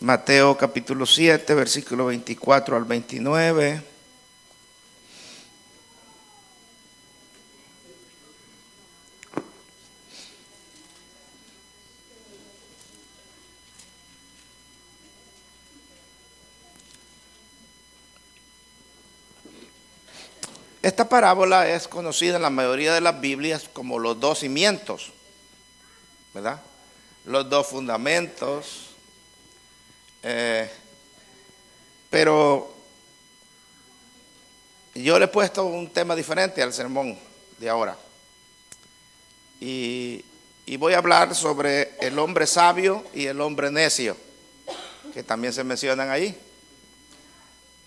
Mateo capítulo 7, versículo 24 al 29. Esta parábola es conocida en la mayoría de las Biblias como los dos cimientos, ¿verdad? Los dos fundamentos. Pero yo le he puesto un tema diferente al sermón de ahora. Y voy a hablar sobre el hombre sabio y el hombre necio, que también se mencionan ahí.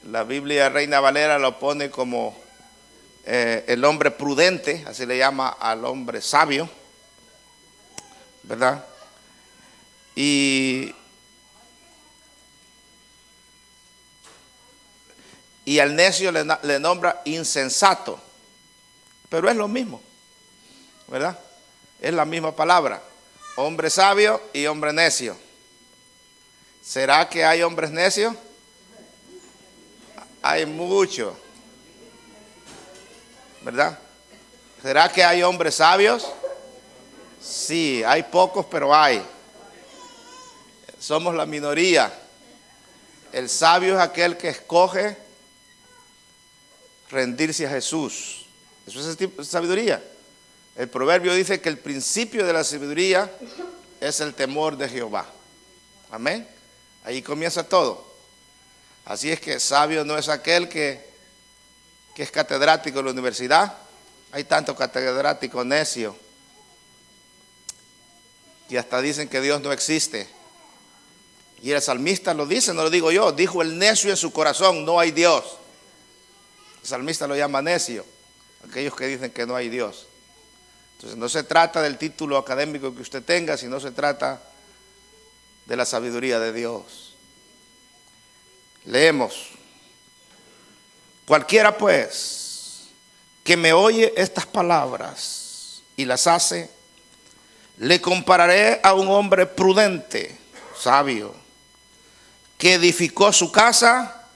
La Biblia Reina Valera lo pone como el hombre prudente, así le llama al hombre sabio, ¿verdad? Y al necio le nombra insensato, pero es lo mismo, ¿verdad? Es la misma palabra, hombre sabio y hombre necio. ¿Será que hay hombres necios? Hay muchos, ¿verdad? ¿Será que hay hombres sabios? Sí, hay pocos, pero hay. Somos la minoría. El sabio es aquel que escoge rendirse a Jesús. Eso es sabiduría. El proverbio dice que el principio de la sabiduría es el temor de Jehová. Amén. Ahí comienza todo. Así es que sabio no es aquel que es catedrático en la universidad. Hay tanto catedrático necio y hasta dicen que Dios no existe. Y el salmista lo dice, no lo digo yo, dijo el necio en su corazón, no hay Dios. El salmista lo llama necio, aquellos que dicen que no hay Dios. Entonces no se trata del título académico que usted tenga, sino se trata de la sabiduría de Dios. Leemos. Cualquiera pues que me oye estas palabras y las hace, le compararé a un hombre prudente, sabio, que edificó su casa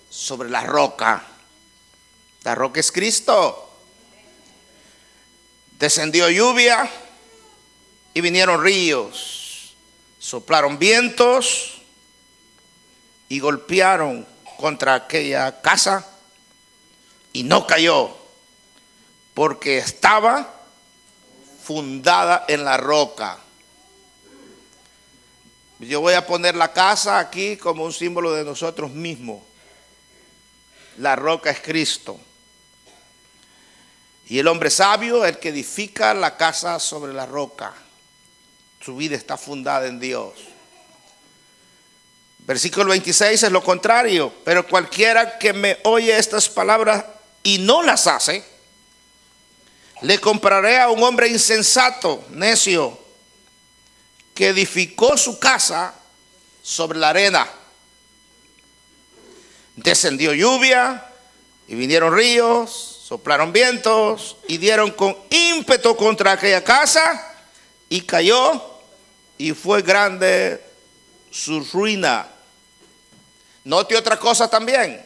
sobre la roca. La roca es Cristo. Descendió lluvia y vinieron ríos, soplaron vientos y golpearon contra aquella casa y no cayó, porque estaba fundada en la roca. Yo voy a poner la casa aquí como un símbolo de nosotros mismos. La roca es Cristo. Y el hombre sabio, el que edifica la casa sobre la roca. Su vida está fundada en Dios. Versículo 26 es lo contrario. Pero cualquiera que me oye estas palabras y no las hace, le compararé a un hombre insensato, necio, que edificó su casa sobre la arena. Descendió lluvia y vinieron ríos, soplaron vientos y dieron con ímpetu contra aquella casa y cayó y fue grande su ruina. Note otra cosa también,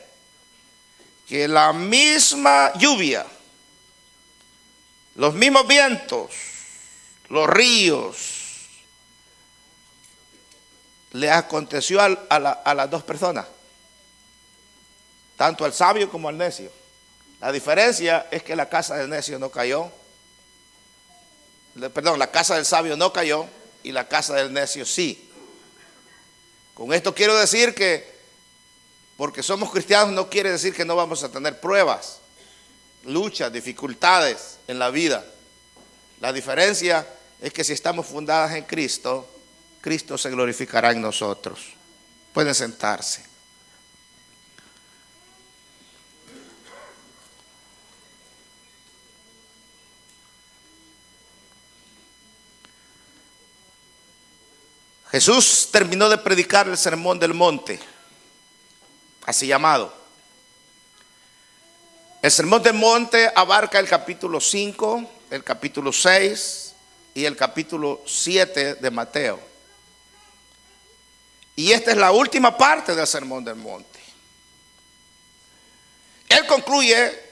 que la misma lluvia, los mismos vientos, los ríos, le aconteció a las dos personas, tanto al sabio como al necio. La diferencia es que la casa del necio no cayó, la casa del sabio no cayó y la casa del necio sí. Con esto quiero decir que porque somos cristianos no quiere decir que no vamos a tener pruebas, luchas, dificultades en la vida. La diferencia es que si estamos fundadas en Cristo, Cristo se glorificará en nosotros. Pueden sentarse. Jesús terminó de predicar el sermón del monte, así llamado. El sermón del monte abarca el capítulo 5, el capítulo 6 y el capítulo 7 de Mateo. Y esta es la última parte del Sermón del Monte. Él concluye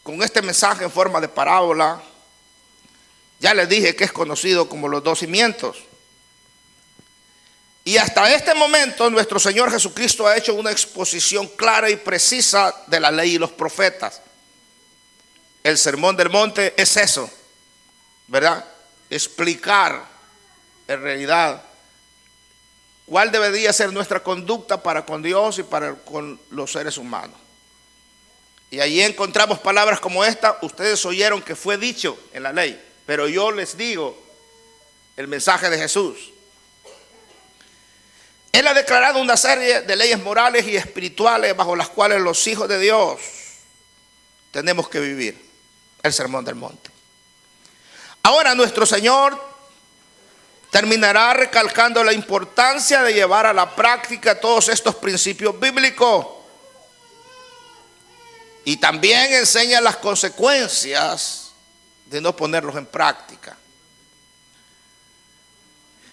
con este mensaje en forma de parábola. Ya les dije que es conocido como los 2 cimientos. Y hasta este momento nuestro Señor Jesucristo ha hecho una exposición clara y precisa de la ley y los profetas. El Sermón del Monte es eso, ¿verdad? Explicar en realidad cuál debería ser nuestra conducta para con Dios y para con los seres humanos. Y allí encontramos palabras como esta. Ustedes oyeron que fue dicho en la ley, pero yo les digo el mensaje de Jesús. Él ha declarado una serie de leyes morales y espirituales bajo las cuales los hijos de Dios tenemos que vivir. El Sermón del Monte. Ahora nuestro Señor terminará recalcando la importancia de llevar a la práctica todos estos principios bíblicos. Y también enseña las consecuencias de no ponerlos en práctica.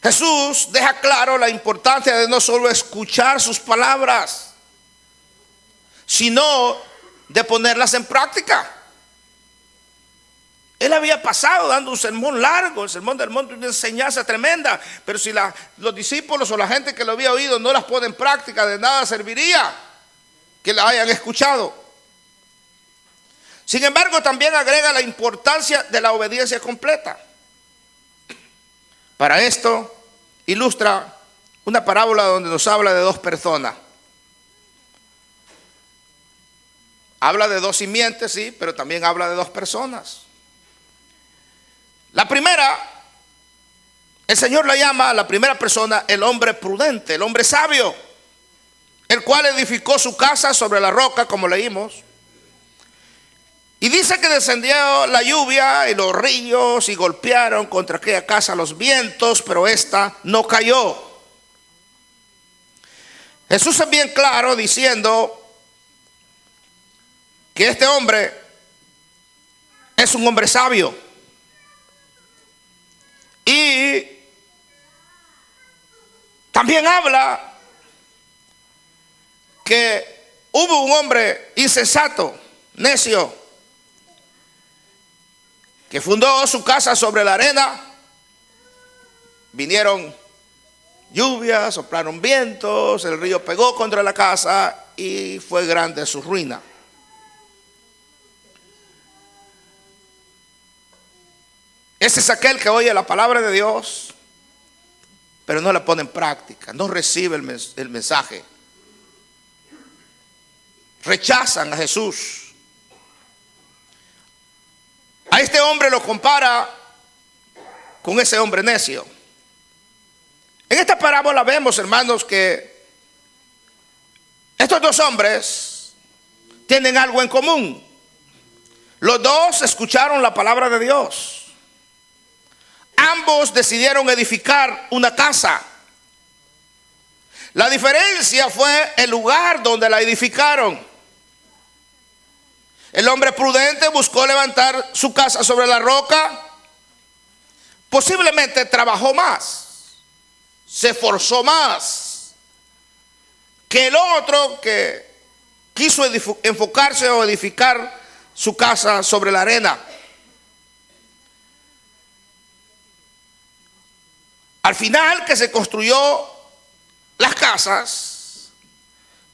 Jesús deja claro la importancia de no solo escuchar sus palabras, sino de ponerlas en práctica. Él había pasado dando un sermón largo, el Sermón del Monte, una enseñanza tremenda, pero si los discípulos o la gente que lo había oído no las pone en práctica, de nada serviría que la hayan escuchado. Sin embargo, también agrega la importancia de la obediencia completa. Para esto ilustra una parábola donde nos habla de 2 personas. Habla de 2 simientes, sí, pero también habla de 2 personas. La primera, el Señor la llama a la primera persona el hombre prudente, el hombre sabio, el cual edificó su casa sobre la roca, como leímos. Y dice que descendió la lluvia y los ríos y golpearon contra aquella casa los vientos, pero esta no cayó. Jesús es bien claro diciendo que este hombre es un hombre sabio. Y también habla que hubo un hombre insensato, necio, que fundó su casa sobre la arena. Vinieron lluvias, soplaron vientos, el río pegó contra la casa y fue grande su ruina. Ese es aquel que oye la palabra de Dios, pero no la pone en práctica, no recibe el mensaje. Rechazan a Jesús. A este hombre lo compara con ese hombre necio. En esta parábola vemos, hermanos, que estos 2 hombres tienen algo en común. Los 2 escucharon la palabra de Dios. Ambos decidieron edificar una casa. La diferencia fue el lugar donde la edificaron. El hombre prudente buscó levantar su casa sobre la roca. Posiblemente trabajó más, se esforzó más que el otro que quiso enfocarse o edificar su casa sobre la arena. Al final, que se construyó las casas,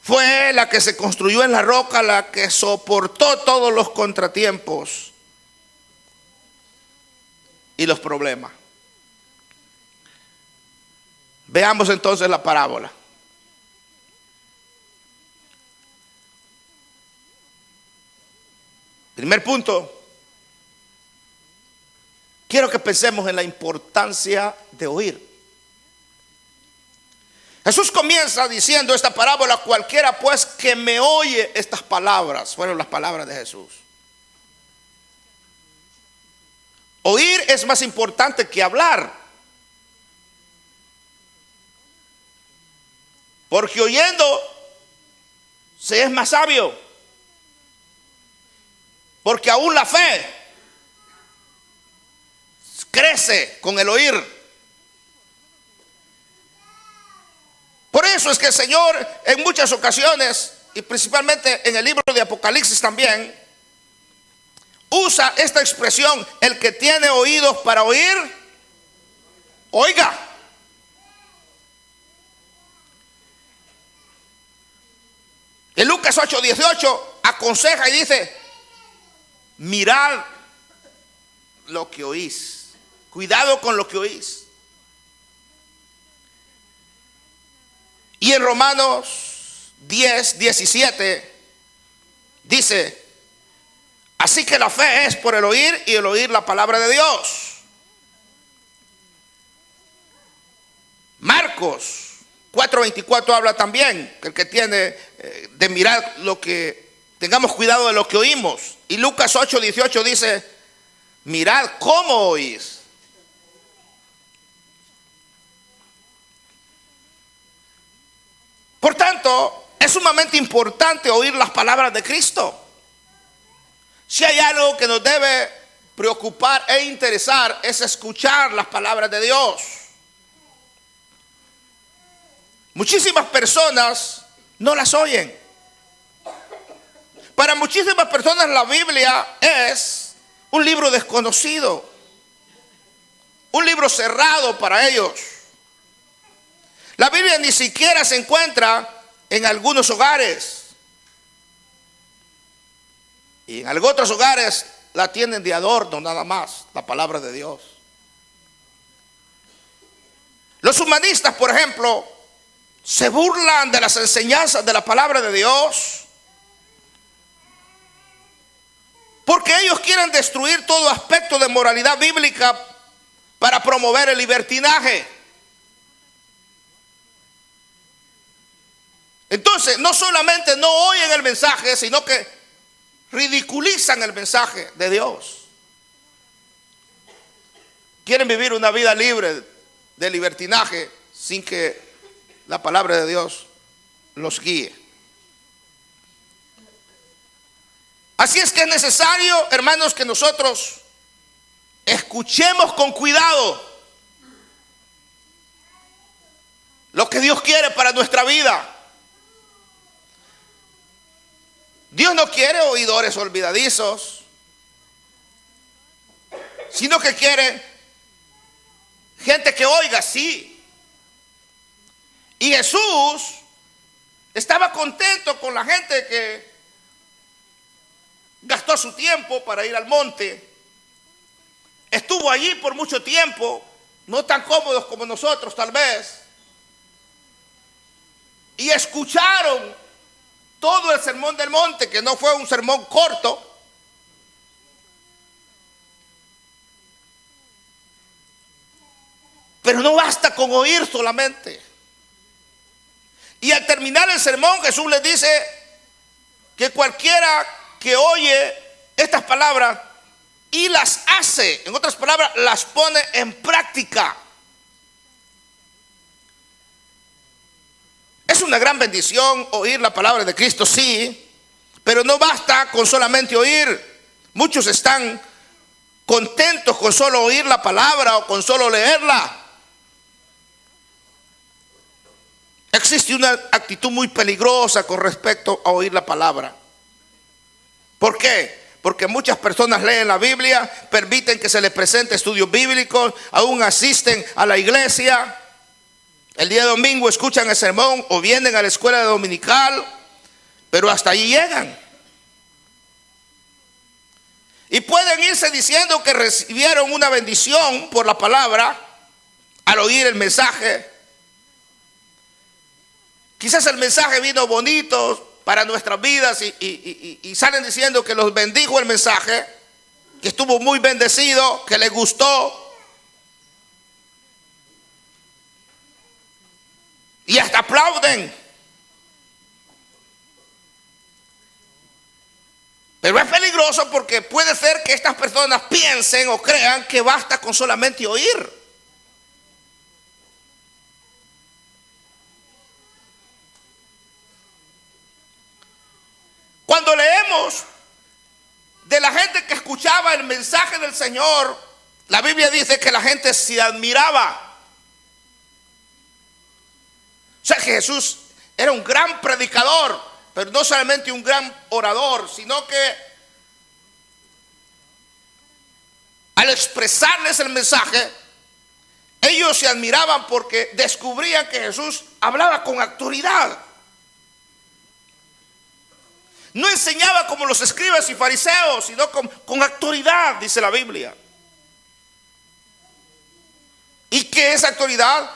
fue la que se construyó en la roca, la que soportó todos los contratiempos y los problemas. Veamos entonces la parábola. Primer punto. Quiero que pensemos en la importancia de oír. Jesús comienza diciendo esta parábola: cualquiera pues que me oye estas palabras. Fueron las palabras de Jesús. Oír es más importante que hablar. Porque oyendo se es más sabio. Porque aún la fe crece con el oír. eso es que el Señor en muchas ocasiones, y principalmente en el libro de Apocalipsis también, usa esta expresión: el que tiene oídos para oír, oiga. En Lucas 8:18 aconseja y dice: mirad lo que oís, cuidado con lo que oís. Y en Romanos 10:17 dice: así que la fe es por el oír, y el oír la palabra de Dios. Marcos 4:24 habla también que el que tiene de mirar lo que, tengamos cuidado de lo que oímos. Y Lucas 8:18 dice: mirad cómo oís. Por tanto, es sumamente importante oír las palabras de Cristo. Si hay algo que nos debe preocupar e interesar, es escuchar las palabras de Dios. Muchísimas personas no las oyen. Para muchísimas personas la Biblia es un libro desconocido, un libro cerrado para ellos. La Biblia ni siquiera se encuentra en algunos hogares, y en algunos otros hogares la tienen de adorno nada más, la palabra de Dios. Los humanistas, por ejemplo, se burlan de las enseñanzas de la palabra de Dios, porque ellos quieren destruir todo aspecto de moralidad bíblica para promover el libertinaje. Entonces, no solamente no oyen el mensaje, sino que ridiculizan el mensaje de Dios. Quieren vivir una vida libre de libertinaje sin que la palabra de Dios los guíe. Así es que es necesario, hermanos, que nosotros escuchemos con cuidado lo que Dios quiere para nuestra vida. Dios no quiere oidores olvidadizos, sino que quiere gente que oiga, sí. Y Jesús estaba contento con la gente que gastó su tiempo para ir al monte. Estuvo allí por mucho tiempo, no tan cómodos como nosotros tal vez. Y escucharon todo el sermón del monte, que no fue un sermón corto. Pero no basta con oír solamente. Y al terminar el sermón, Jesús les dice que cualquiera que oye estas palabras y las hace, en otras palabras, las pone en práctica, es una gran bendición oír la palabra de Cristo, sí, pero no basta con solamente oír. Muchos están contentos con solo oír la palabra o con solo leerla. Existe una actitud muy peligrosa con respecto a oír la palabra. ¿Por qué? Porque muchas personas leen la Biblia, permiten que se les presente estudios bíblicos, aún asisten a la iglesia. El día domingo escuchan el sermón o vienen a la escuela dominical, pero hasta allí llegan. Y pueden irse diciendo que recibieron una bendición por la palabra al oír el mensaje. Quizás el mensaje vino bonito para nuestras vidas y salen diciendo que los bendijo el mensaje, que estuvo muy bendecido, que les gustó. Y hasta aplauden. Pero es peligroso porque puede ser que estas personas piensen o crean que basta con solamente oír. Cuando leemos de la gente que escuchaba el mensaje del Señor, la Biblia dice que la gente se admiraba. O sea que Jesús era un gran predicador, pero no solamente un gran orador, sino que al expresarles el mensaje, ellos se admiraban porque descubrían que Jesús hablaba con autoridad. No enseñaba como los escribas y fariseos, sino con autoridad, dice la Biblia. Y que esa autoridad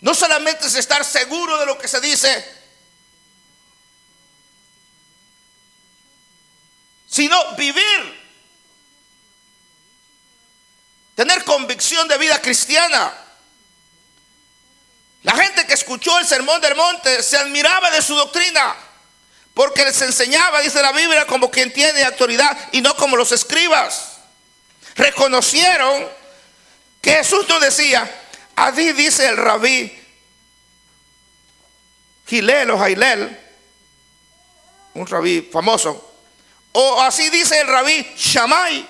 no solamente es estar seguro de lo que se dice, sino vivir, tener convicción de vida cristiana. La gente que escuchó el sermón del monte se admiraba de su doctrina, porque les enseñaba, dice la Biblia, como quien tiene autoridad y no como los escribas. Reconocieron que Jesús no decía, así dice el rabí Hillel o Hillel, un rabí famoso, o así dice el rabí Shammai,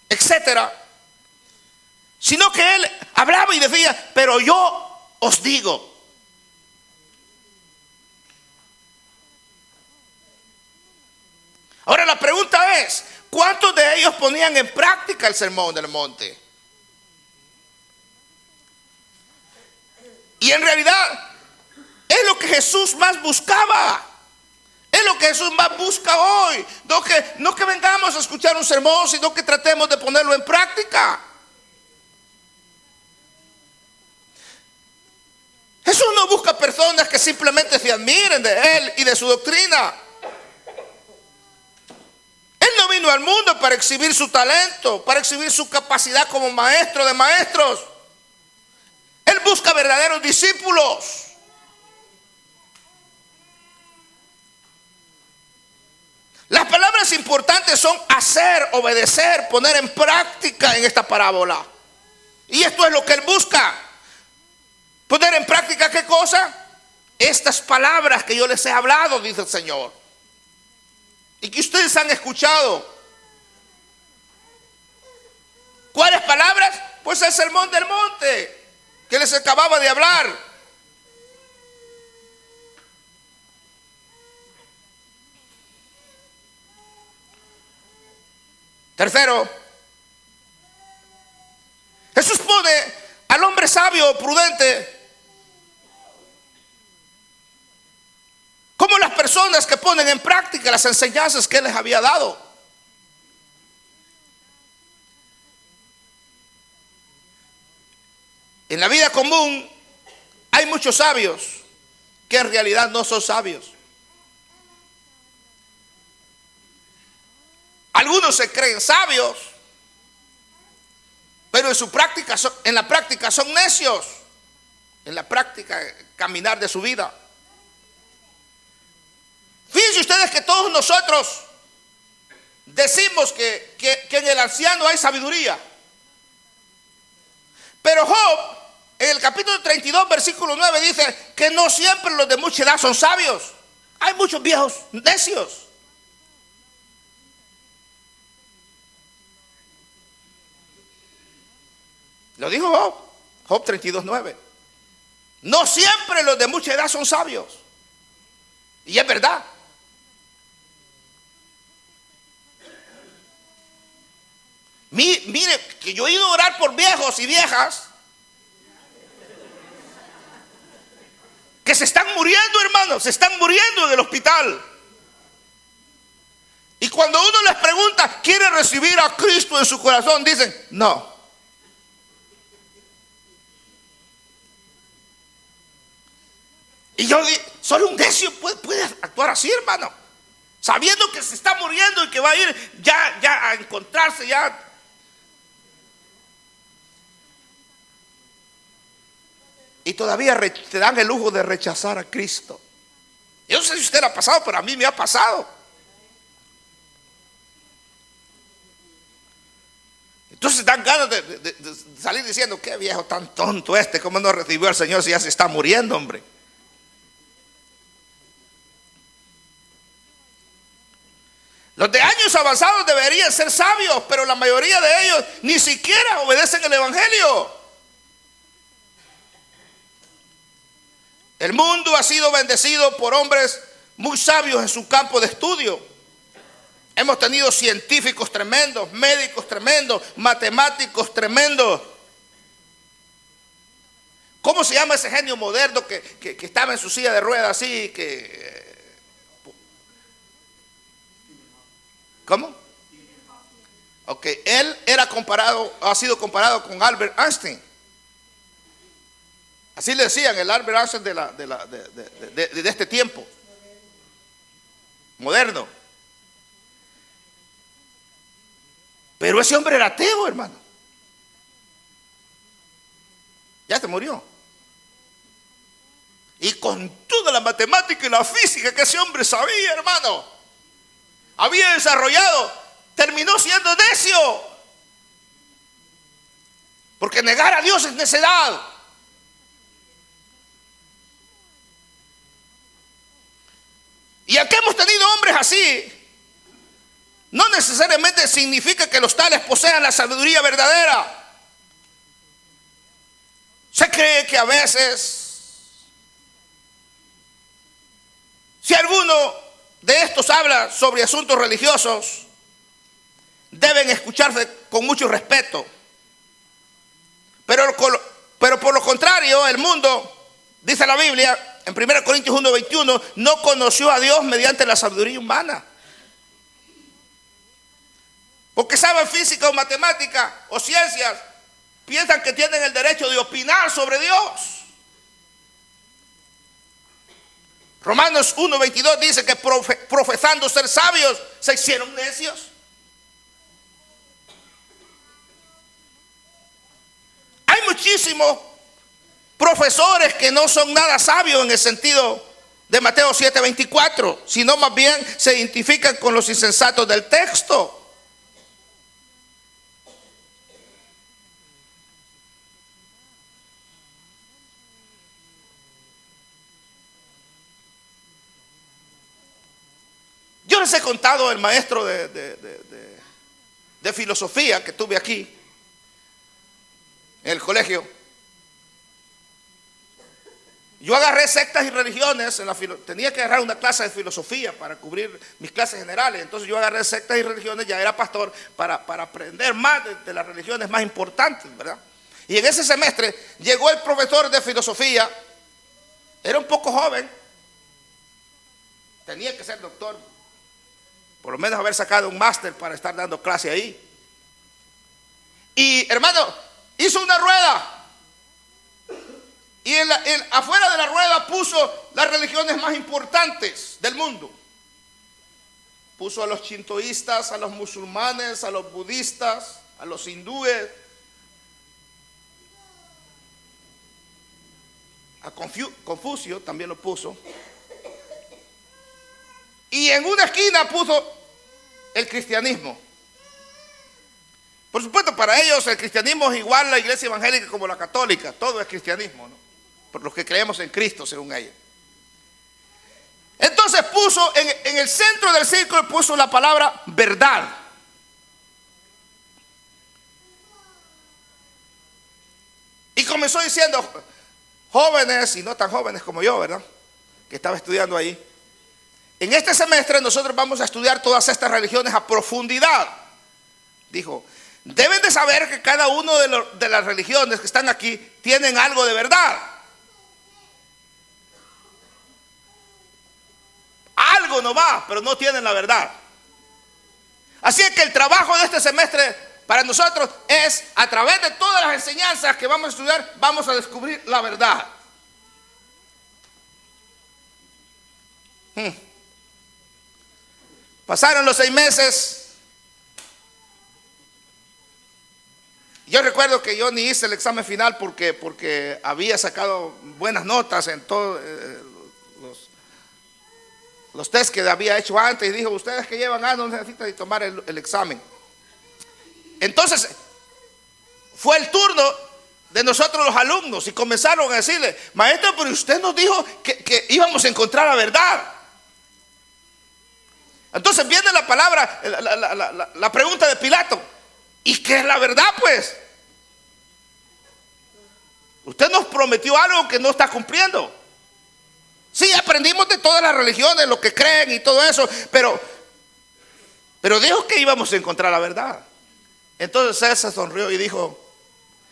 etcétera, sino que él hablaba y decía, pero yo os digo. Ahora la pregunta es, ¿cuántos de ellos ponían en práctica el sermón del monte? Y en realidad es lo que Jesús más buscaba. Es lo que Jesús más busca hoy. No que vengamos a escuchar un sermón, sino que tratemos de ponerlo en práctica. Jesús no busca personas que simplemente se admiren de Él y de su doctrina. Él no vino al mundo para exhibir su talento, para exhibir su capacidad como maestro de maestros. Él busca verdaderos discípulos. Las palabras importantes son hacer, obedecer, poner en práctica en esta parábola. Y esto es lo que Él busca. Poner en práctica, ¿qué cosa? Estas palabras que yo les he hablado, dice el Señor, y que ustedes han escuchado. ¿Cuáles palabras? Pues el sermón del monte que les acababa de hablar. Tercero, Jesús pone al hombre sabio o prudente como las personas que ponen en práctica las enseñanzas que Él les había dado. En la vida común hay muchos sabios que en realidad no son sabios. Algunos se creen sabios, pero en la práctica son necios. En la práctica, caminar de su vida. Fíjense ustedes que todos nosotros decimos que en el anciano hay sabiduría. Pero Job, en el capítulo 32, versículo 9, dice que no siempre los de mucha edad son sabios. Hay muchos viejos necios. Lo dijo Job, Job 32, 9. No siempre los de mucha edad son sabios. Y es verdad. Mire, que yo he ido a orar por viejos y viejas que se están muriendo, hermanos, se están muriendo en el hospital. Y cuando uno les pregunta, ¿quiere recibir a Cristo en su corazón? Dicen, no. Y yo digo, solo un necio puede actuar así, hermano, sabiendo que se está muriendo y que va a ir ya a encontrarse ya. Y todavía te dan el lujo de rechazar a Cristo. Yo no sé si usted le ha pasado, pero a mí me ha pasado. Entonces dan ganas de salir diciendo, qué viejo tan tonto este, cómo no recibió al Señor si ya se está muriendo, hombre. Los de años avanzados deberían ser sabios, pero la mayoría de ellos ni siquiera obedecen el Evangelio. El mundo ha sido bendecido por hombres muy sabios en su campo de estudio. Hemos tenido científicos tremendos, médicos tremendos, matemáticos tremendos. ¿Cómo se llama ese genio moderno que estaba en su silla de ruedas así? ¿Cómo? Ok, él ha sido comparado con Albert Einstein. Así le decían, el Albert Einstein de este tiempo moderno. Pero ese hombre era ateo, hermano. Ya se murió. Y con toda la matemática y la física que ese hombre sabía, hermano, había desarrollado, terminó siendo necio. Porque negar a Dios es necedad. Y aquí hemos tenido hombres así. No necesariamente significa que los tales posean la sabiduría verdadera. Se cree que a veces, si alguno de estos habla sobre asuntos religiosos, deben escucharse con mucho respeto. Pero por lo contrario, el mundo, dice la Biblia, en 1 Corintios 1:21, no conoció a Dios mediante la sabiduría humana. Porque saben física o matemática o ciencias, piensan que tienen el derecho de opinar sobre Dios. Romanos 1:22 dice que profesando ser sabios, se hicieron necios. Hay muchísimos profesores que no son nada sabios en el sentido de Mateo 7:24, sino más bien se identifican con los insensatos del texto. Yo les he contado el maestro de filosofía que tuve aquí en el colegio. Yo agarré sectas y religiones, tenía que agarrar una clase de filosofía para cubrir mis clases generales. Entonces yo agarré sectas y religiones, ya era pastor, para aprender más de las religiones más importantes, ¿verdad? Y en ese semestre llegó el profesor de filosofía, era un poco joven, tenía que ser doctor, por lo menos haber sacado un máster para estar dando clase ahí. Y hermano, hizo una rueda. Y afuera de la rueda puso las religiones más importantes del mundo. Puso a los shintoístas, a los musulmanes, a los budistas, a los hindúes, a Confucio también lo puso. Y en una esquina puso el cristianismo. Por supuesto, para ellos el cristianismo es igual a la iglesia evangélica como la católica. Todo es cristianismo, ¿no? Por los que creemos en Cristo, según ellos. Entonces puso en el centro del círculo, puso la palabra verdad. Y comenzó diciendo, jóvenes y no tan jóvenes como yo, ¿verdad?, que estaba estudiando ahí. En este semestre nosotros vamos a estudiar todas estas religiones a profundidad. Dijo, deben de saber que cada uno de las religiones que están aquí tienen algo de verdad. Algo no va, pero no tienen la verdad. Así es que el trabajo de este semestre para nosotros es, a través de todas las enseñanzas que vamos a estudiar, vamos a descubrir la verdad. Pasaron los 6 meses. Yo recuerdo que yo ni hice el examen final porque había sacado buenas notas en todos los test que había hecho antes. Y dijo, ustedes que llevan no necesitan tomar el examen. Entonces fue el turno de nosotros los alumnos y comenzaron a decirle, maestro, pero usted nos dijo que íbamos a encontrar la verdad. Entonces viene la palabra, la pregunta de Pilato, ¿y qué es la verdad, pues? Usted nos prometió algo que no está cumpliendo. Sí, aprendimos de todas las religiones, lo que creen y todo eso, pero dijo que íbamos a encontrar la verdad. Entonces él se sonrió y dijo: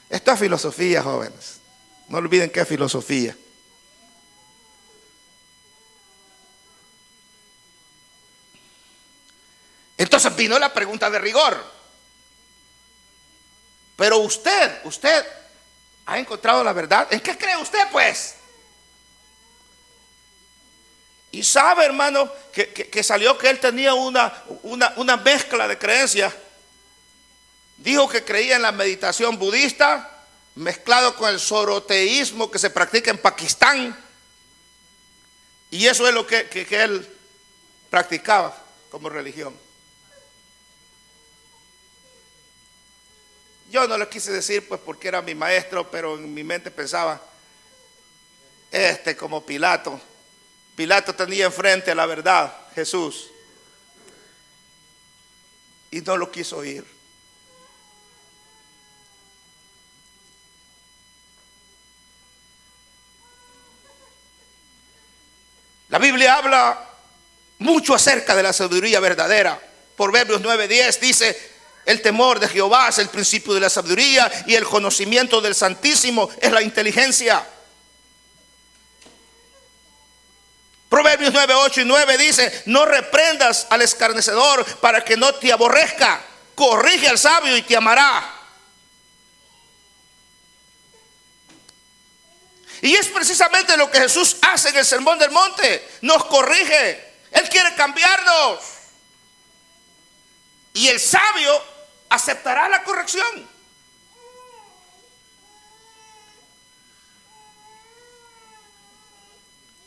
esto es filosofía, jóvenes. No olviden que es filosofía. Entonces vino la pregunta de rigor. Pero usted ha encontrado la verdad. ¿En qué cree usted, pues? Y sabe, hermano, que salió que él tenía una mezcla de creencias. Dijo que creía en la meditación budista, mezclado con el zoroteísmo que se practica en Pakistán. Y eso es lo que él practicaba como religión. Yo no le quise decir pues porque era mi maestro, pero en mi mente pensaba, como Pilato. Pilato tenía enfrente la verdad, Jesús, y no lo quiso oír. La Biblia habla mucho acerca de la sabiduría verdadera. Proverbios 9:10 dice: el temor de Jehová es el principio de la sabiduría, y el conocimiento del Santísimo es la inteligencia. Proverbios 9:8 y 9 dice: no reprendas al escarnecedor para que no te aborrezca. Corrige al sabio y te amará. Y es precisamente lo que Jesús hace en el Sermón del Monte. Nos corrige. Él quiere cambiarnos. Y el sabio aceptará la corrección.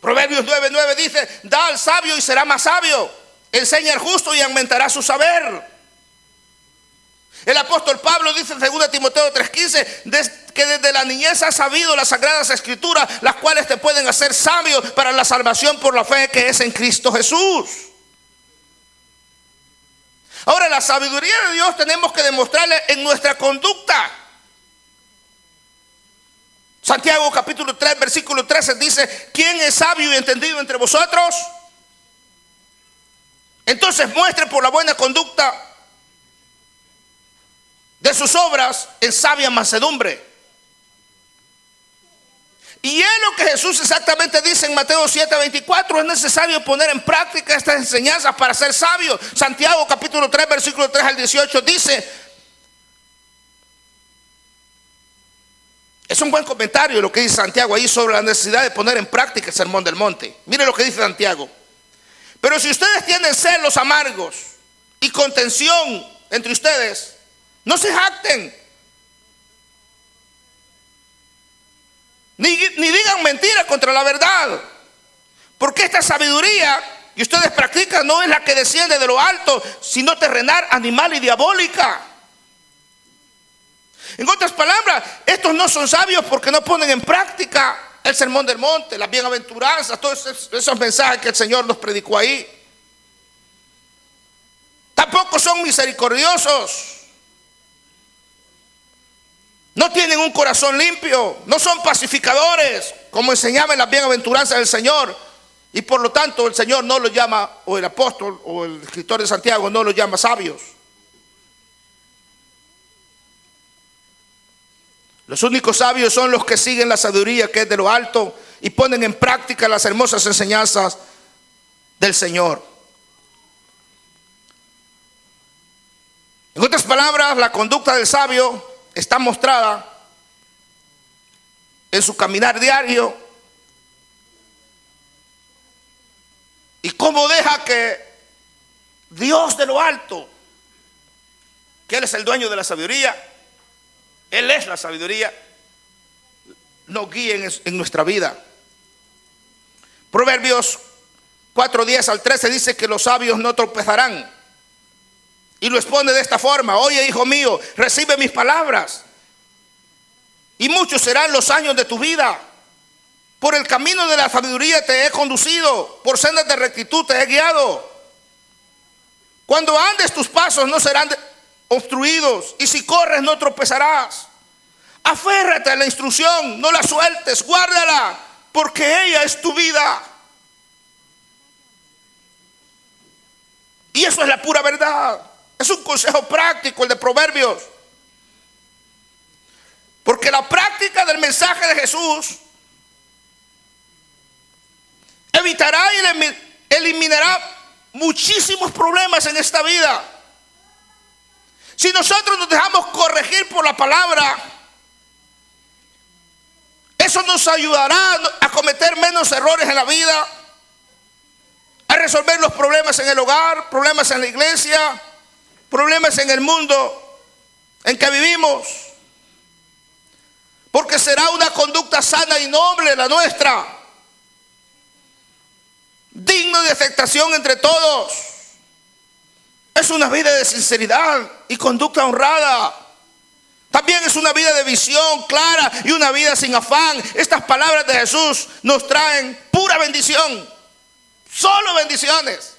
Proverbios 9:9 dice: da al sabio y será más sabio. Enseña al justo y aumentará su saber. El apóstol Pablo dice en 2 Timoteo 3:15 que desde la niñez has sabido las sagradas escrituras, las cuales te pueden hacer sabio para la salvación por la fe que es en Cristo Jesús. Ahora, la sabiduría de Dios tenemos que demostrarle en nuestra conducta. Santiago capítulo 3 versículo 13 dice: ¿quién es sabio y entendido entre vosotros? Entonces muestre por la buena conducta de sus obras en sabia mansedumbre. Y es lo que Jesús exactamente dice en Mateo 7:24: es necesario poner en práctica estas enseñanzas para ser sabio. Santiago capítulo 3 versículo 3 al 18 dice, es un buen comentario lo que dice Santiago ahí sobre la necesidad de poner en práctica el Sermón del Monte. Mire lo que dice Santiago: pero si ustedes tienen celos amargos y contención entre ustedes, no se jacten, ni digan mentira contra la verdad, porque esta sabiduría que ustedes practican no es la que desciende de lo alto, sino terrenal, animal y diabólica. En otras palabras, estos no son sabios porque no ponen en práctica el Sermón del Monte, las bienaventuranzas, todos esos mensajes que el Señor nos predicó ahí. Tampoco son misericordiosos. No tienen un corazón limpio, no son pacificadores, como enseñaba en las bienaventuranzas del Señor. Y por lo tanto el Señor no los llama, o el apóstol o el escritor de Santiago no los llama sabios. Los únicos sabios son los que siguen la sabiduría que es de lo alto y ponen en práctica las hermosas enseñanzas del Señor. En otras palabras, la conducta del sabio está mostrada en su caminar diario y cómo deja que Dios de lo alto, que Él es el dueño de la sabiduría, Él es la sabiduría, nos guíe en nuestra vida. Proverbios 4:10 al 13 dice que los sabios no tropezarán. Y lo expone de esta forma: oye, hijo mío, recibe mis palabras, y muchos serán los años de tu vida. Por el camino de la sabiduría te he conducido, por sendas de rectitud te he guiado. Cuando andes tus pasos no serán obstruidos, y si corres no tropezarás. Aférrate a la instrucción, no la sueltes, guárdala, porque ella es tu vida. Y eso es la pura verdad. Es un consejo práctico el de Proverbios. Porque la práctica del mensaje de Jesús evitará y eliminará muchísimos problemas en esta vida. Si nosotros nos dejamos corregir por la palabra, eso nos ayudará a cometer menos errores en la vida, a resolver los problemas en el hogar, problemas en la iglesia, problemas en el mundo en que vivimos. Porque será una conducta sana y noble la nuestra, digno de aceptación entre todos. Es una vida de sinceridad y conducta honrada. También es una vida de visión clara y una vida sin afán. Estas palabras de Jesús nos traen pura bendición. Solo bendiciones.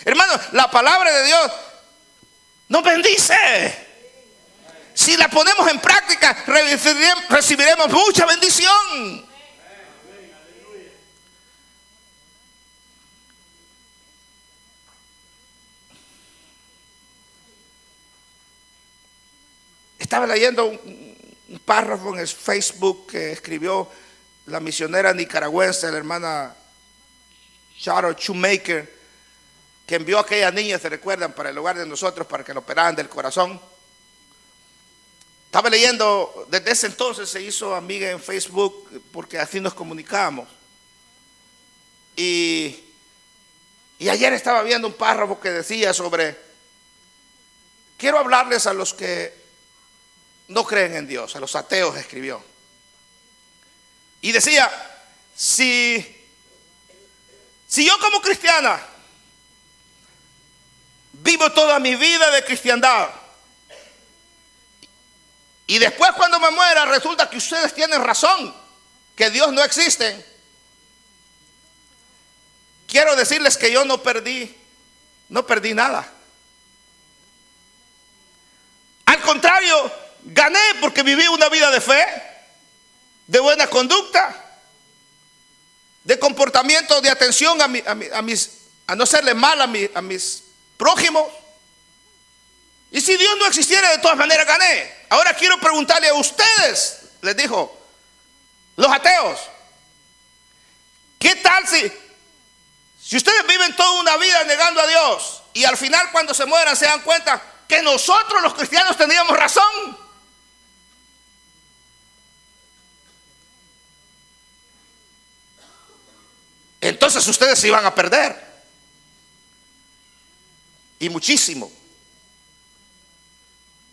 Hermanos, la palabra de Dios nos bendice. Si la ponemos en práctica, recibiremos mucha bendición. Estaba leyendo un párrafo en el Facebook que escribió la misionera nicaragüense, la hermana Charlotte Shoemaker, que envió a aquella niña, se recuerdan, para el hogar de nosotros, para que lo operaran del corazón. Estaba leyendo, desde ese entonces se hizo amiga en Facebook, porque así nos comunicamos. Y ayer estaba viendo un párrafo que decía sobre, quiero hablarles a los que no creen en Dios, a los ateos, escribió. Y decía, si yo como cristiana vivo toda mi vida de cristiandad y después cuando me muera resulta que ustedes tienen razón, que Dios no existe, quiero decirles que yo no perdí nada. Al contrario, gané porque viví una vida de fe, de buena conducta, de comportamiento, de atención a no serle mal a mis prójimos. Y si Dios no existiera, de todas maneras gané. Ahora quiero preguntarle a ustedes, les dijo, los ateos, ¿qué tal si ustedes viven toda una vida negando a Dios y al final cuando se mueran se dan cuenta que nosotros los cristianos teníamos razón? Entonces ustedes se iban a perder. Y muchísimo.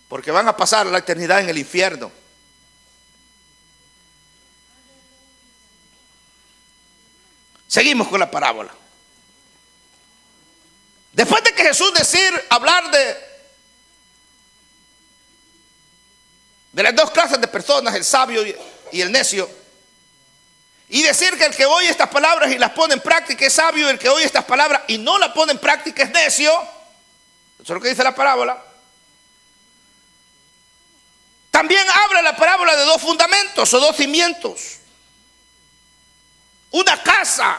Porque van a pasar la eternidad en el infierno. Seguimos con la parábola. Después de que Jesús hablar de las dos clases de personas, el sabio y el necio, y decir que el que oye estas palabras y las pone en práctica es sabio, y el que oye estas palabras y no las pone en práctica es necio. Eso es lo que dice la parábola. También habla la parábola de dos fundamentos o dos cimientos. Una casa.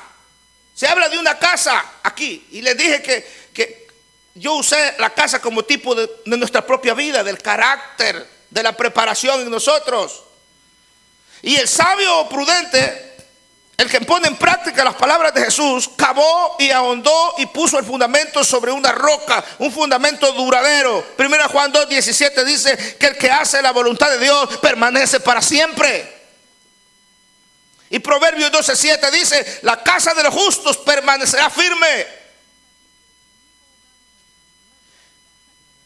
Se habla de una casa aquí. Y les dije que yo usé la casa como tipo de nuestra propia vida, del carácter, de la preparación en nosotros. Y el sabio o prudente, el que pone en práctica las palabras de Jesús, cavó y ahondó y puso el fundamento sobre una roca, un fundamento duradero. 1 Juan 2:17 dice que el que hace la voluntad de Dios permanece para siempre. Y Proverbios 12:7 dice, la casa de los justos permanecerá firme.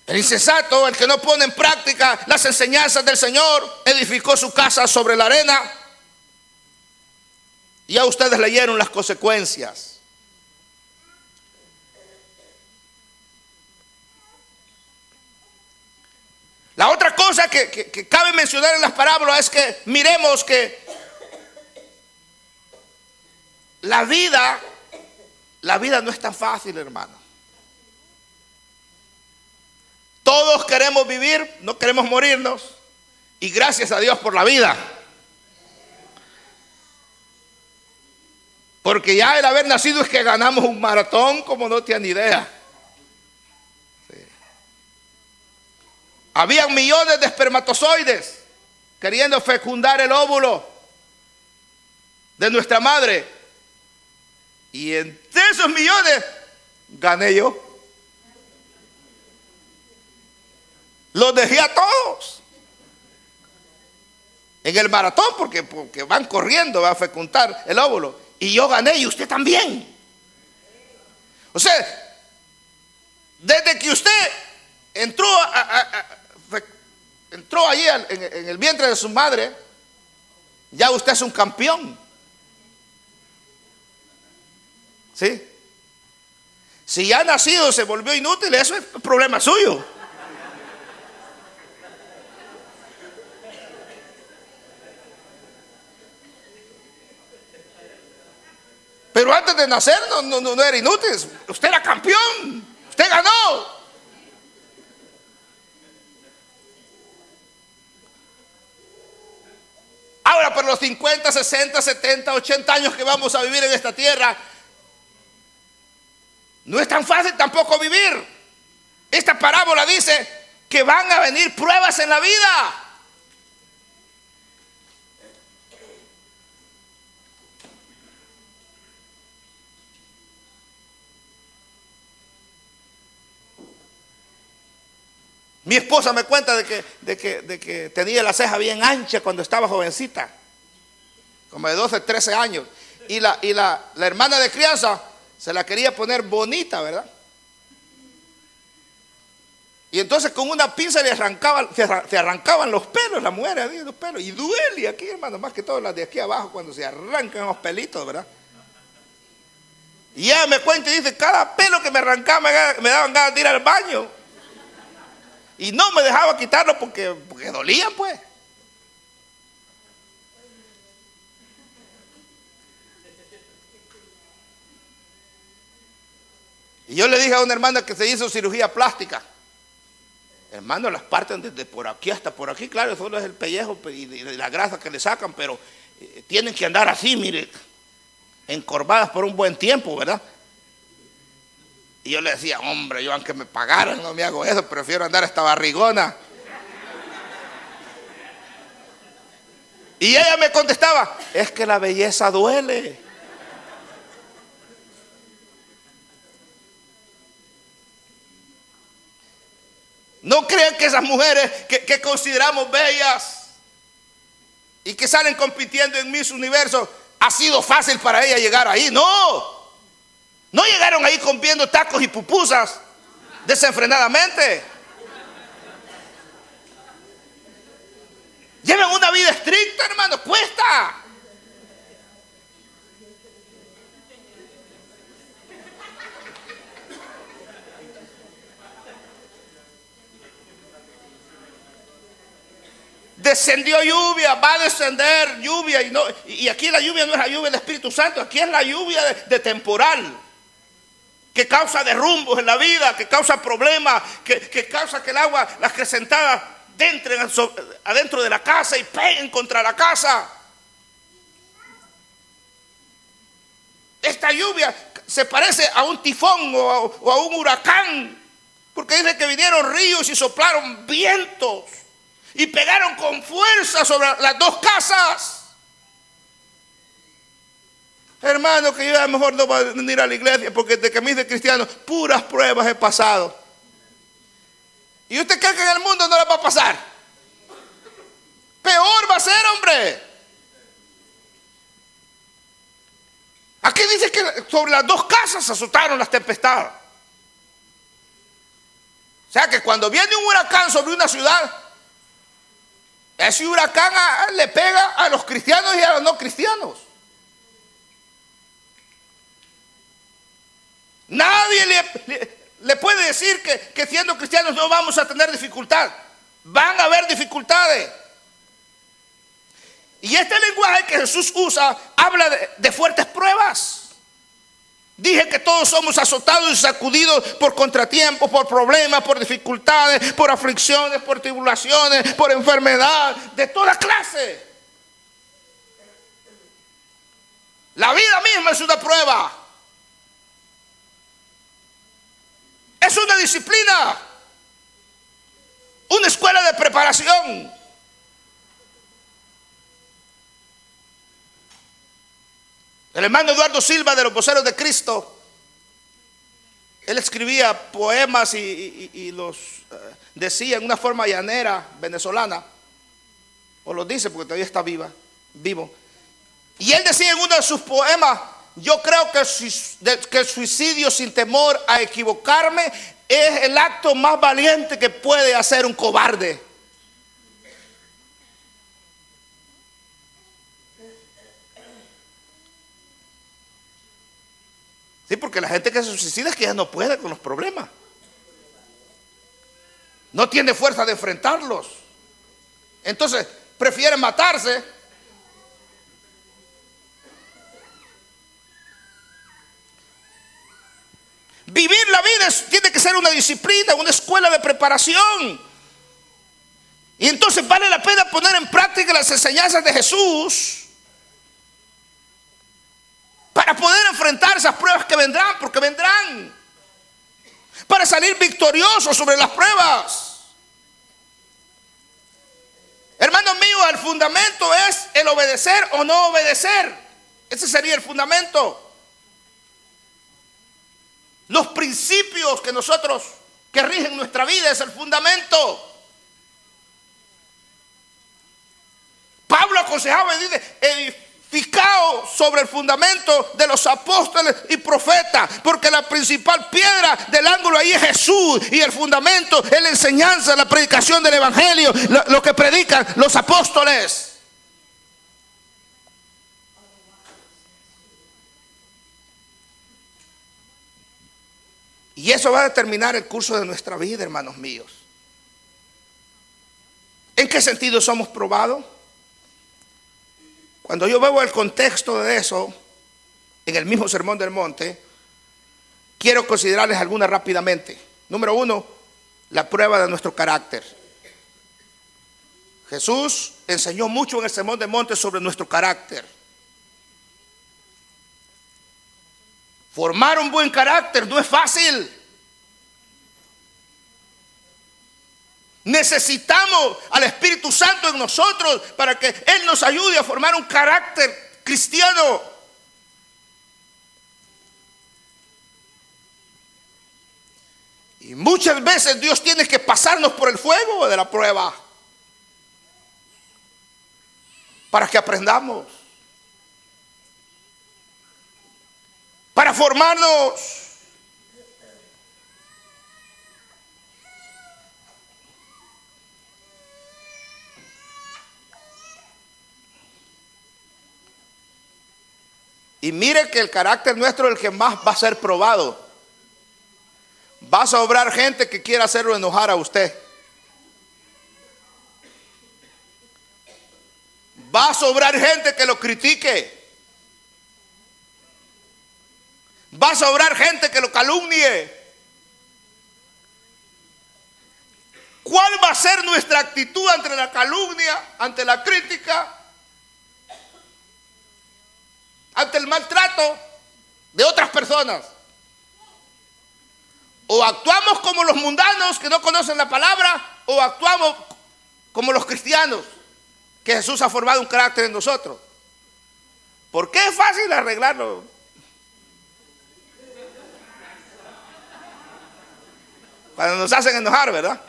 El insensato, el que no pone en práctica las enseñanzas del Señor, edificó su casa sobre la arena. Ya ustedes leyeron las consecuencias. La otra cosa que cabe mencionar en las parábolas es que miremos que la vida no es tan fácil, hermano. Todos queremos vivir, no queremos morirnos. Y gracias a Dios por la vida. Porque ya el haber nacido es que ganamos un maratón como no tienen idea. Habían millones de espermatozoides queriendo fecundar el óvulo de nuestra madre. Y entre esos millones gané yo. Los dejé a todos en el maratón porque van corriendo a fecundar el óvulo. Y yo gané y usted también. O sea, desde que usted entró allí en el vientre de su madre, ya usted es un campeón. ¿Sí? Si ya nacido se volvió inútil, eso es problema suyo. Pero antes de nacer no era inútil. Usted era campeón. Usted ganó. Ahora, por los 50, 60, 70, 80 años que vamos a vivir en esta tierra, no es tan fácil tampoco vivir. Esta parábola dice que van a venir pruebas en la vida. Mi esposa me cuenta de que tenía la ceja bien ancha cuando estaba jovencita, como de 12, 13 años. Y la hermana de crianza se la quería poner bonita, ¿verdad? Y entonces con una pinza se arrancaban los pelos, las mujeres, los pelos. Y duele aquí, hermano, más que todo las de aquí abajo, cuando se arrancan los pelitos, ¿verdad? Y ella me cuenta y dice, cada pelo que me arrancaba me daban ganas de ir al baño. Y no me dejaba quitarlo porque dolían, pues. Y yo le dije a una hermana que se hizo cirugía plástica. Hermano, las parten desde por aquí hasta por aquí. Claro, solo es el pellejo y la grasa que le sacan, pero tienen que andar así, mire, encorvadas por un buen tiempo, ¿verdad? Y yo le decía, hombre, yo aunque me pagaran no me hago eso, prefiero andar esta barrigona. Y ella me contestaba, es que la belleza duele. No crean que esas mujeres que consideramos bellas y que salen compitiendo en Miss Universo, ha sido fácil para ella llegar ahí. No llegaron ahí comiendo tacos y pupusas desenfrenadamente. Llevan una vida estricta, hermano, cuesta. Descendió lluvia, va a descender lluvia. Y aquí la lluvia no es la lluvia del Espíritu Santo, aquí es la lluvia de temporal, que causa derrumbos en la vida, que causa problemas, que causa que el agua, las acrecentadas, entren adentro de la casa y peguen contra la casa. Esta lluvia se parece a un tifón o a un huracán, porque dice que vinieron ríos y soplaron vientos y pegaron con fuerza sobre las dos casas. Hermano, que yo a lo mejor no voy a venir a la iglesia porque de que me dice cristiano, puras pruebas he pasado. ¿Y usted cree que en el mundo no le va a pasar? Peor va a ser, hombre. Aquí dice que sobre las dos casas se azotaron las tempestades. O sea que cuando viene un huracán sobre una ciudad, ese huracán le pega a los cristianos y a los no cristianos. Nadie le puede decir que siendo cristianos no vamos a tener dificultad. Van a haber dificultades. Y este lenguaje que Jesús usa habla de fuertes pruebas. Dije que todos somos azotados y sacudidos por contratiempos, por problemas, por dificultades, por aflicciones, por tribulaciones, por enfermedad, de toda clase. La vida misma es una prueba. Es una disciplina. una escuela de preparación. El hermano Eduardo Silva de los Voceros de Cristo, él escribía poemas y los decía en una forma llanera venezolana, o lo dice porque todavía está vivo. Y él decía en uno de sus poemas: yo creo que el suicidio sin temor a equivocarme es el acto más valiente que puede hacer un cobarde. Sí, porque la gente que se suicida es que ya no puede con los problemas. No tiene fuerza de enfrentarlos. Entonces, prefiere matarse. Vivir la vida tiene que ser una disciplina, una escuela de preparación. Y entonces vale la pena poner en práctica las enseñanzas de Jesús para poder enfrentar esas pruebas que vendrán, porque vendrán, para salir victoriosos sobre las pruebas. Hermanos míos, el fundamento es el obedecer o no obedecer. Ese sería el fundamento. Los principios que rigen nuestra vida es el fundamento. Pablo aconsejaba y dice: edificaos sobre el fundamento de los apóstoles y profetas, porque la principal piedra del ángulo ahí es Jesús, y el fundamento es la enseñanza, la predicación del evangelio, lo que predican los apóstoles. Y eso va a determinar el curso de nuestra vida, hermanos míos. ¿En qué sentido somos probados? Cuando yo veo el contexto de eso, en el mismo Sermón del Monte, quiero considerarles algunas rápidamente. Número 1, la prueba de nuestro carácter. Jesús enseñó mucho en el Sermón del Monte sobre nuestro carácter. Formar un buen carácter no es fácil. Necesitamos al Espíritu Santo en nosotros para que Él nos ayude a formar un carácter cristiano. Y muchas veces Dios tiene que pasarnos por el fuego de la prueba para que aprendamos, para formarnos. Y mire que el carácter nuestro es el que más va a ser probado. Va a sobrar gente que quiera hacerlo enojar a usted. Va a sobrar gente que lo critique. Va a sobrar gente que lo calumnie. ¿Cuál va a ser nuestra actitud ante la calumnia, ante la crítica, ante el maltrato de otras personas? O actuamos como los mundanos que no conocen la palabra, o actuamos como los cristianos, que Jesús ha formado un carácter en nosotros. ¿Por qué es fácil arreglarlo? Cuando nos hacen enojar, ¿verdad?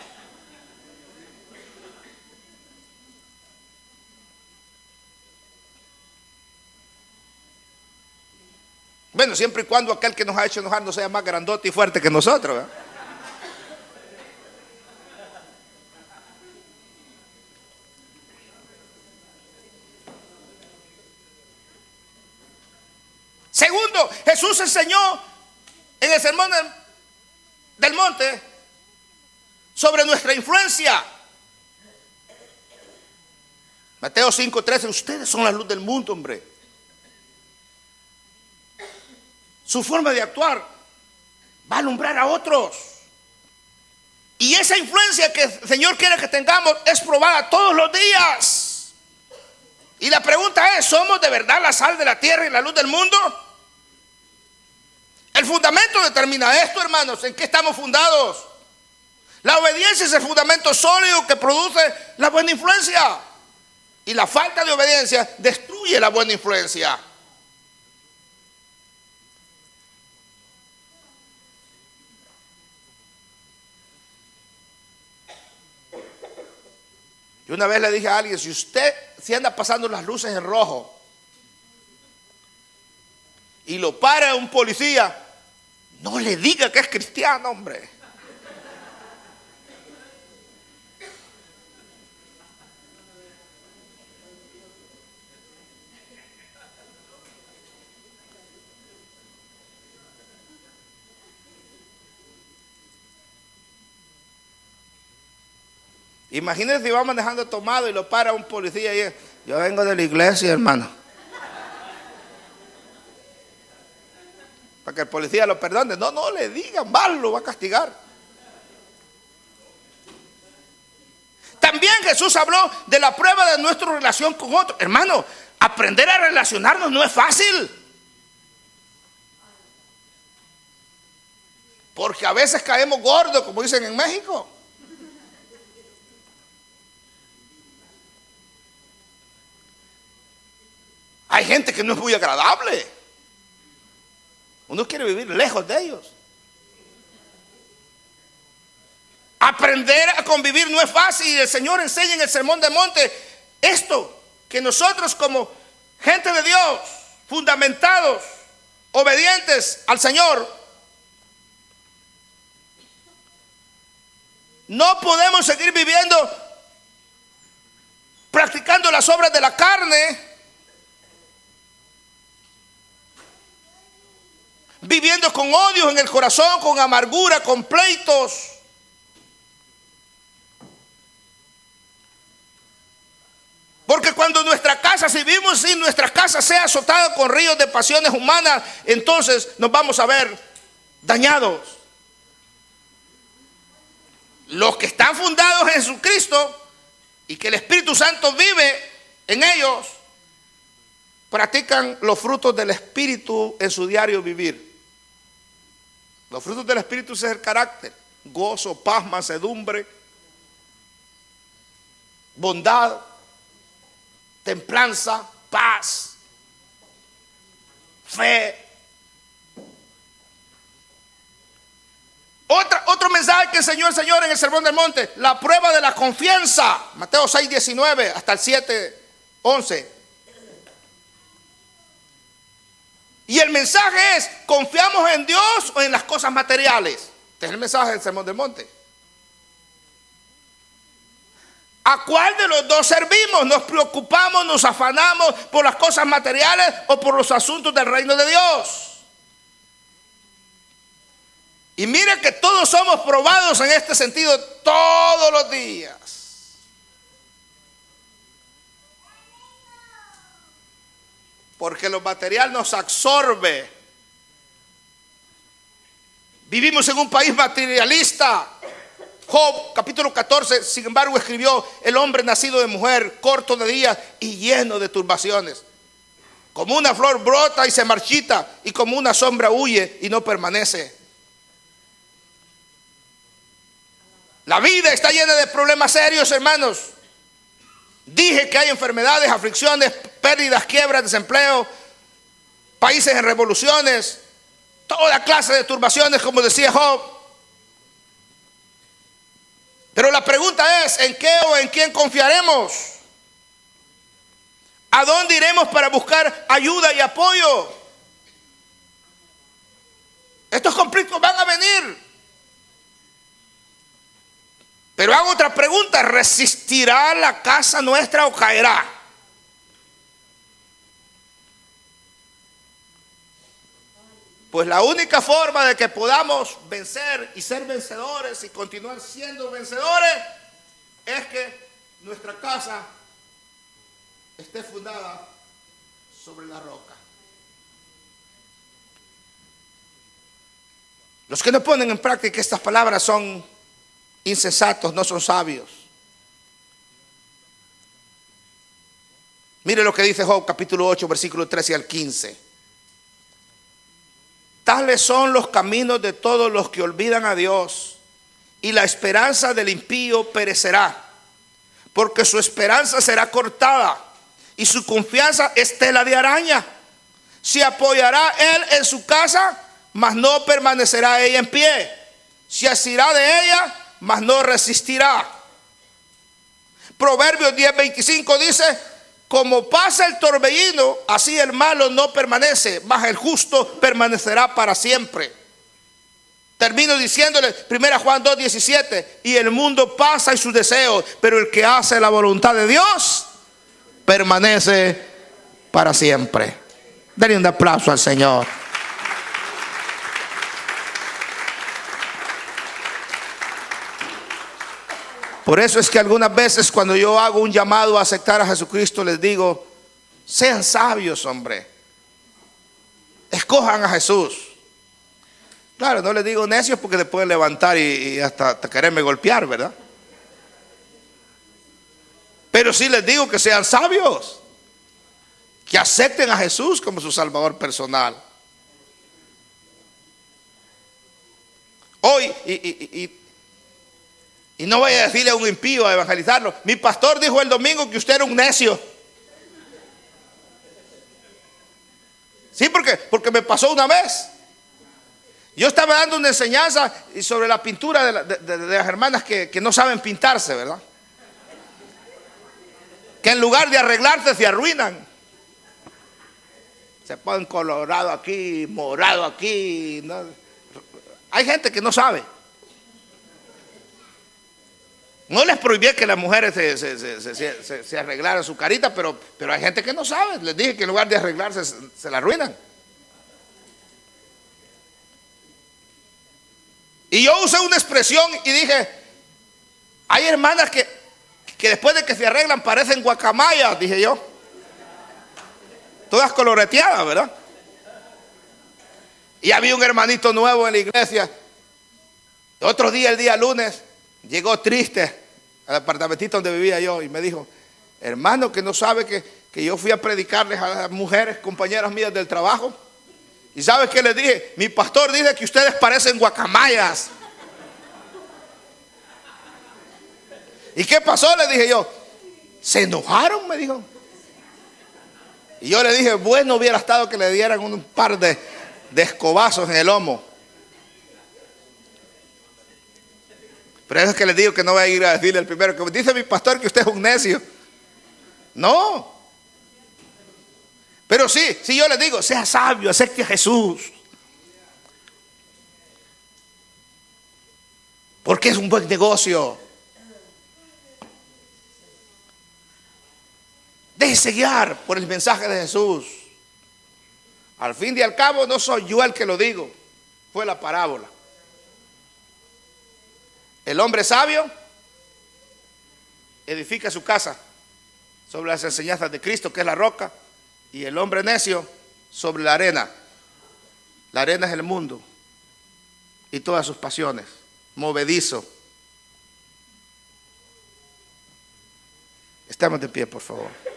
Bueno, siempre y cuando aquel que nos ha hecho enojar no sea más grandote y fuerte que nosotros, ¿verdad? Segundo, Jesús enseñó en el Sermón del Monte sobre nuestra influencia. Mateo 5:13, ustedes son la luz del mundo, hombre. Su forma de actuar va a alumbrar a otros. Y esa influencia que el Señor quiere que tengamos es probada todos los días. Y la pregunta es, ¿somos de verdad la sal de la tierra y la luz del mundo? El fundamento determina esto, hermanos. ¿En qué estamos fundados? La obediencia es el fundamento sólido que produce la buena influencia. Y la falta de obediencia destruye la buena influencia. Yo una vez le dije a alguien, si anda pasando las luces en rojo y lo para un policía, no le diga que es cristiano, hombre. Imagínense si va manejando tomado y lo para un policía y yo vengo de la iglesia, hermano. Para que el policía lo perdone. No le digan, mal, lo va a castigar. También Jesús habló de la prueba de nuestra relación con otros. Hermano, aprender a relacionarnos no es fácil. Porque a veces caemos gordos, como dicen en México. Hay gente que no es muy agradable. Uno quiere vivir lejos de ellos. Aprender a convivir no es fácil. Y el Señor enseña en el Sermón del Monte esto, que nosotros como gente de Dios, fundamentados, obedientes al Señor, no podemos seguir viviendo practicando las obras de la carne, viviendo con odios en el corazón, con amargura, con pleitos. Porque cuando nuestra casa, si vivimos sin nuestra casa sea azotada con ríos de pasiones humanas, entonces nos vamos a ver dañados. Los que están fundados en Jesucristo y que el Espíritu Santo vive en ellos, practican los frutos del Espíritu en su diario vivir. Los frutos del Espíritu es el carácter: gozo, paz, mansedumbre, bondad, templanza, paz, fe. Otro mensaje que enseñó el Señor en el Sermón del Monte: la prueba de la confianza. Mateo 6:19 hasta el 7:11. Y el mensaje es: ¿confiamos en Dios o en las cosas materiales? Este es el mensaje del Sermón del Monte. ¿A cuál de los dos servimos? ¿Nos preocupamos, nos afanamos por las cosas materiales o por los asuntos del reino de Dios? Y mire que todos somos probados en este sentido todos los días. Porque lo material nos absorbe. Vivimos en un país materialista. Job, capítulo 14, sin embargo, escribió: el hombre nacido de mujer, corto de días y lleno de turbaciones. Como una flor brota y se marchita, y como una sombra huye y no permanece. La vida está llena de problemas serios, hermanos. Dije que hay enfermedades, aflicciones, pérdidas, quiebras, desempleo, países en revoluciones, toda clase de turbaciones, como decía Job. Pero la pregunta es: ¿en qué o en quién confiaremos? ¿A dónde iremos para buscar ayuda y apoyo? Estos conflictos van a venir. Pero hago otra pregunta: ¿resistirá la casa nuestra o caerá? Pues la única forma de que podamos vencer y ser vencedores y continuar siendo vencedores es que nuestra casa esté fundada sobre la roca. Los que no ponen en práctica estas palabras son insensatos, no son sabios. Mire lo que dice Job, capítulo 8, versículo 13 al 15. Tales son los caminos de todos los que olvidan a Dios, y la esperanza del impío perecerá, porque su esperanza será cortada y su confianza es tela de araña. Se apoyará él en su casa, mas no permanecerá ella en pie. Se asirá de ella, mas no resistirá. Proverbios 10:25 dice: como pasa el torbellino, así el malo no permanece, mas el justo permanecerá para siempre. Termino diciéndole 1 Juan 2:17: y el mundo pasa y sus deseos, pero el que hace la voluntad de Dios permanece para siempre. Denle un aplauso al Señor. Por eso es que algunas veces cuando yo hago un llamado a aceptar a Jesucristo, les digo: sean sabios, hombre. Escojan a Jesús. Claro, no les digo necios porque les pueden levantar y hasta quererme golpear, ¿verdad? Pero sí les digo que sean sabios, que acepten a Jesús como su Salvador personal. Hoy, y no vaya a decirle a un impío, a evangelizarlo: mi pastor dijo el domingo que usted era un necio. Sí, porque me pasó una vez. Yo estaba dando una enseñanza sobre la pintura de las hermanas que no saben pintarse, ¿verdad? Que en lugar de arreglarse se arruinan. Se ponen colorado aquí, morado aquí, ¿no? Hay gente que no sabe. No les prohibí que las mujeres se arreglaran su carita, pero hay gente que no sabe. Les dije que en lugar de arreglarse se la arruinan. Y yo usé una expresión y dije: hay hermanas que después de que se arreglan parecen guacamayas, dije yo. Todas coloreteadas, ¿verdad? Y había un hermanito nuevo en la iglesia. Otro día, el día lunes, llegó triste al apartamentito donde vivía yo y me dijo: hermano, que no sabe que yo fui a predicarles a las mujeres, compañeras mías del trabajo. ¿Y sabes qué les dije? Mi pastor dice que ustedes parecen guacamayas. ¿Y qué pasó? Le dije yo. ¿Se enojaron? Me dijo. Y yo le dije: bueno hubiera estado que le dieran un par de escobazos en el lomo. Pero eso es que les digo que no voy a ir a decirle al primero que dice mi pastor que usted es un necio. No. Pero sí yo les digo: sea sabio, acepte a Jesús. Porque es un buen negocio. Déjese guiar por el mensaje de Jesús. Al fin y al cabo no soy yo el que lo digo, fue la parábola. El hombre sabio edifica su casa sobre las enseñanzas de Cristo, que es la roca, y el hombre necio sobre la arena. La arena es el mundo y todas sus pasiones, movedizo. Estamos de pie, por favor.